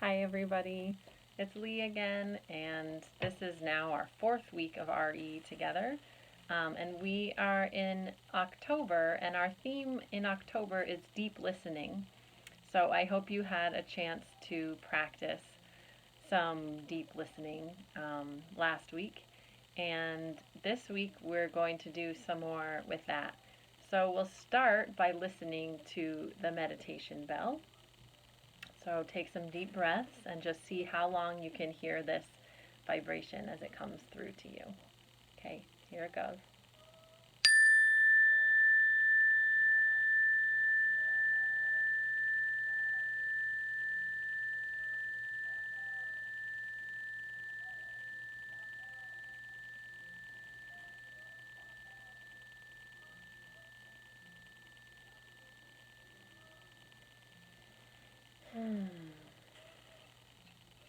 Hi everybody, it's Lee again, and this is now our fourth week of RE together. And we are in October, and our theme in October is deep listening. So I hope you had a chance to practice some deep listening last week. And this week we're going to do some more with that. So we'll start by listening to the meditation bell. So take some deep breaths and just see how long you can hear this vibration as it comes through to you. Okay, here it goes.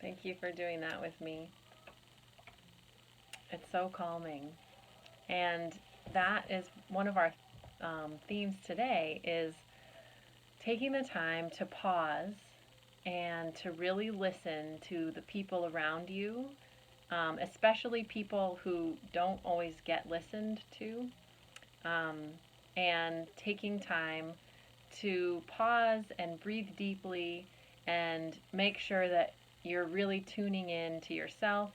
Thank you for doing that with me. It's so calming. And that is one of our themes today is taking the time to pause and to really listen to the people around you, especially people who don't always get listened to, um, and taking time to pause and breathe deeply and make sure that you're really tuning in to yourself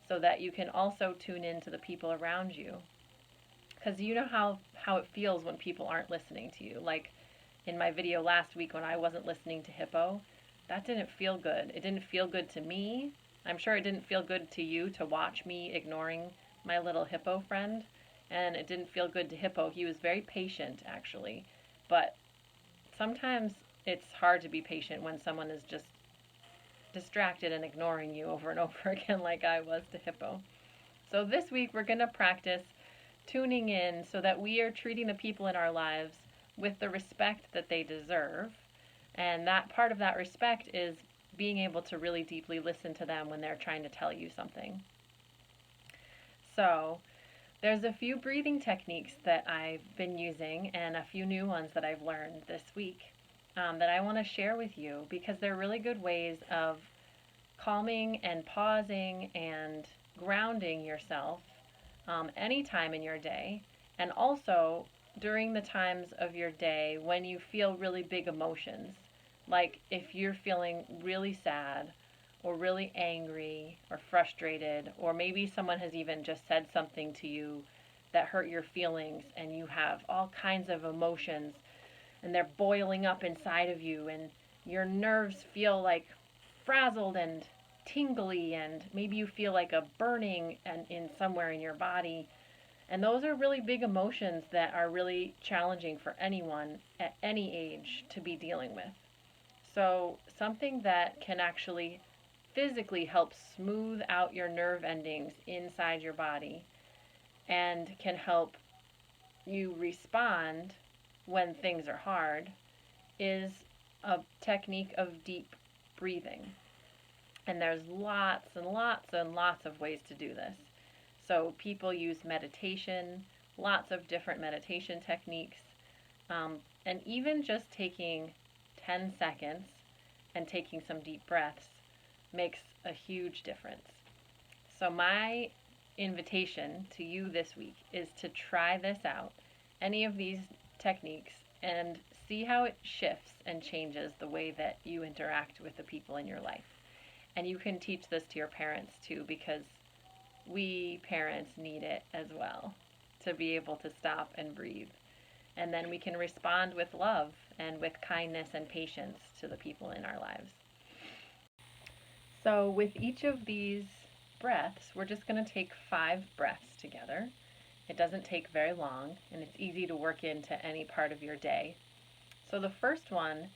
so that you can also tune in to the people around you. Because you know how it feels when people aren't listening to you. Like in my video last week when I wasn't listening to Hippo, that didn't feel good. It didn't feel good to me. I'm sure it didn't feel good to you to watch me ignoring my little hippo friend. And it didn't feel good to Hippo. He was very patient, actually. But sometimes it's hard to be patient when someone is just distracted and ignoring you over and over again like I was to Hippo. So this week we're going to practice tuning in so that we are treating the people in our lives with the respect that they deserve. And that part of that respect is being able to really deeply listen to them when they're trying to tell you something. So there's a few breathing techniques that I've been using and a few new ones that I've learned this week that I want to share with you because they're really good ways of calming and pausing and grounding yourself anytime in your day, and also during the times of your day when you feel really big emotions, like if you're feeling really sad or really angry or frustrated, or maybe someone has even just said something to you that hurt your feelings and you have all kinds of emotions and they're boiling up inside of you and your nerves feel like frazzled and tingly, and maybe you feel like a burning and in somewhere in your body. And those are really big emotions that are really challenging for anyone at any age to be dealing with. So something that can actually physically help smooth out your nerve endings inside your body and can help you respond when things are hard is a technique of deep breathing. And there's lots and lots and lots of ways to do this. So people use meditation, lots of different meditation techniques, and even just taking 10 seconds and taking some deep breaths makes a huge difference. So my invitation to you this week is to try this out, any of these techniques, and see how it shifts and changes the way that you interact with the people in your life. And you can teach this to your parents too, because we parents need it as well to be able to stop and breathe. And then we can respond with love and with kindness and patience to the people in our lives. So with each of these breaths, we're just going to take 5 breaths together. It doesn't take very long, and it's easy to work into any part of your day. So the first one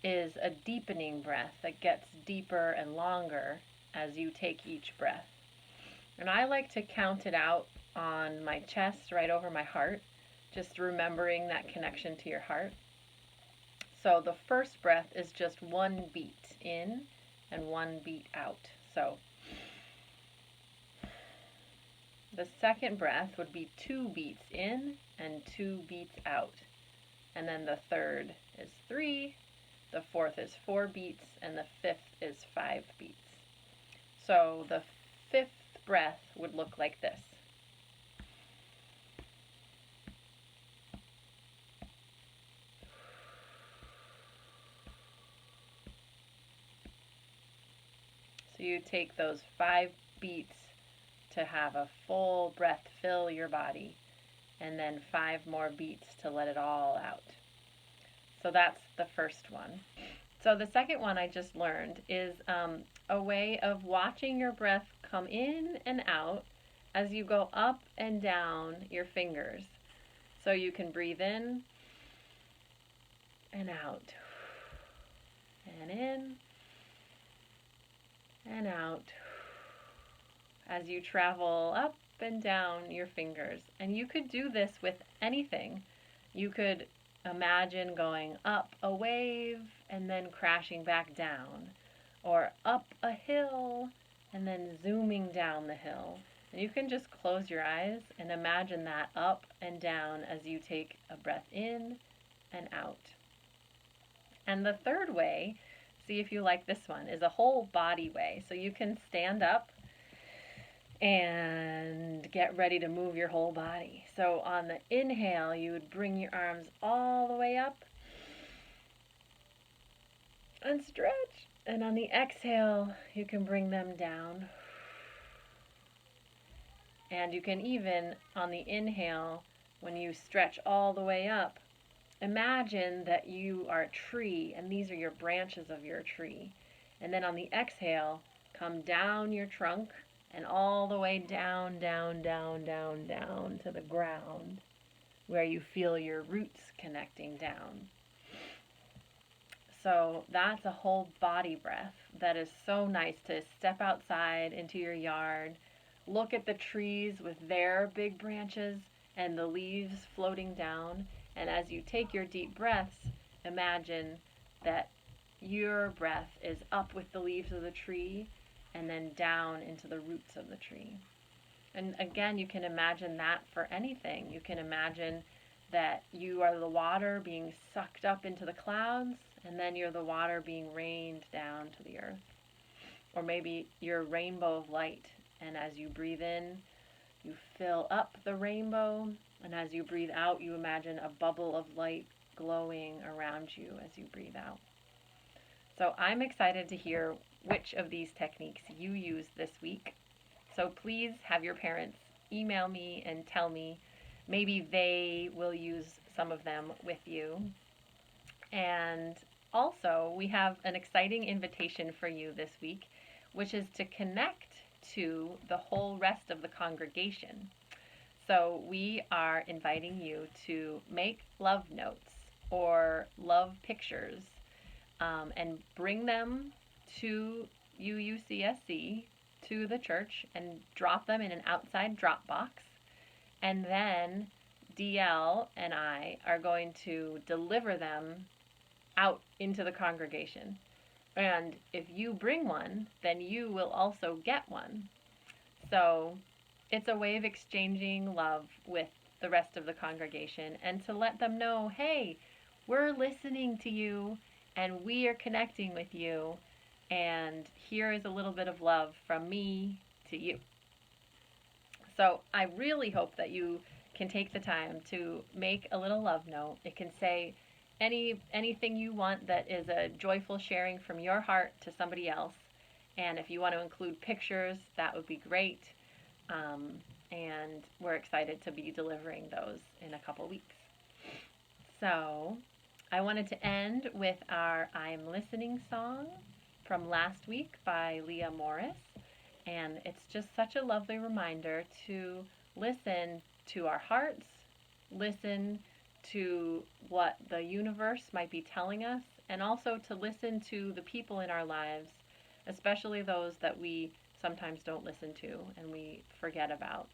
is a deepening breath that gets deeper and longer as you take each breath. And I like to count it out on my chest right over my heart, just remembering that connection to your heart. So the first breath is just 1 beat in and 1 beat out. So the second breath would be 2 beats in and 2 beats out. And then the third is 3 the fourth is 4 beats, and the fifth is 5 beats. So the fifth breath would look like this. So you take those 5 beats to have a full breath fill your body, and then 5 more beats to let it all out. So that's the first one. So the second one I just learned is a way of watching your breath come in and out as you go up and down your fingers. So you can breathe in and out, and in and out as you travel up and down your fingers. And you could do this with anything. You could imagine going up a wave and then crashing back down, or up a hill and then zooming down the hill. And you can just close your eyes and imagine that up and down as you take a breath in and out. And the third way, see if you like this one, is a whole body way. So you can stand up and get ready to move your whole body. So on the inhale, you would bring your arms all the way up and stretch. And on the exhale, you can bring them down. And you can even, on the inhale, when you stretch all the way up, imagine that you are a tree and these are your branches of your tree. And then on the exhale, come down your trunk and all the way down, down, down, down, down to the ground where you feel your roots connecting down. So that's a whole body breath that is so nice to step outside into your yard, look at the trees with their big branches and the leaves floating down. And as you take your deep breaths, imagine that your breath is up with the leaves of the tree and then down into the roots of the tree. And again, you can imagine that for anything. You can imagine that you are the water being sucked up into the clouds, and then you're the water being rained down to the earth. Or maybe you're a rainbow of light, and as you breathe in, you fill up the rainbow, and as you breathe out, you imagine a bubble of light glowing around you as you breathe out. So I'm excited to hear which of these techniques you use this week. So please have your parents email me and tell me. Maybe they will use some of them with you. And also, we have an exciting invitation for you this week, which is to connect to the whole rest of the congregation. So we are inviting you to make love notes or love pictures and bring them to UUCSC, to the church, and drop them in an outside drop box. And then DL and I are going to deliver them out into the congregation. And if you bring one, then you will also get one. So it's a way of exchanging love with the rest of the congregation and to let them know, hey, we're listening to you and we are connecting with you, and here is a little bit of love from me to you. So I really hope that you can take the time to make a little love note. It can say anything you want that is a joyful sharing from your heart to somebody else. And if you want to include pictures, that would be great. And we're excited to be delivering those in a couple weeks. So I wanted to end with our I'm Listening song from last week by Leah Morris. And it's just such a lovely reminder to listen to our hearts, listen to what the universe might be telling us, and also to listen to the people in our lives, especially those that we sometimes don't listen to and we forget about.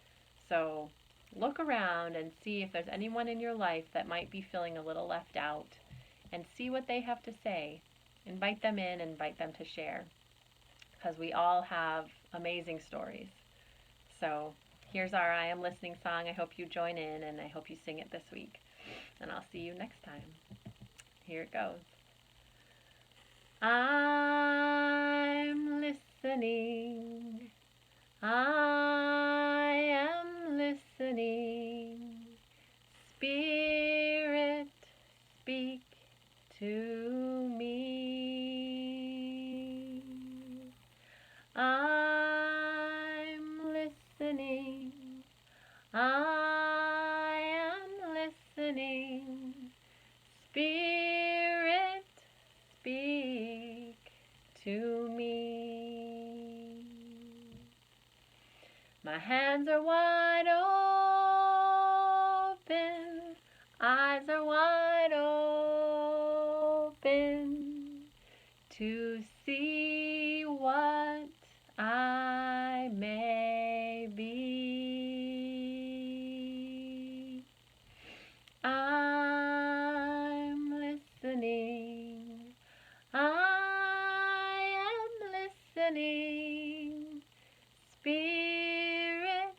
So look around and see if there's anyone in your life that might be feeling a little left out, and see what they have to say. Invite them in, invite them to share, because we all have amazing stories. So here's our I Am Listening song. I hope you join in, and I hope you sing it this week. And I'll see you next time. Here it goes. I'm listening. I am listening. Spirit, speak to me. I'm listening. I am listening. Spirit, speak to me. My hands are wide open, eyes are wide open to see what I may be. I'm listening. I am listening. Spirit,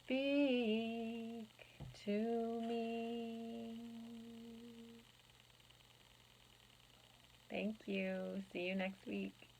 speak to me. Thank you. See you next week.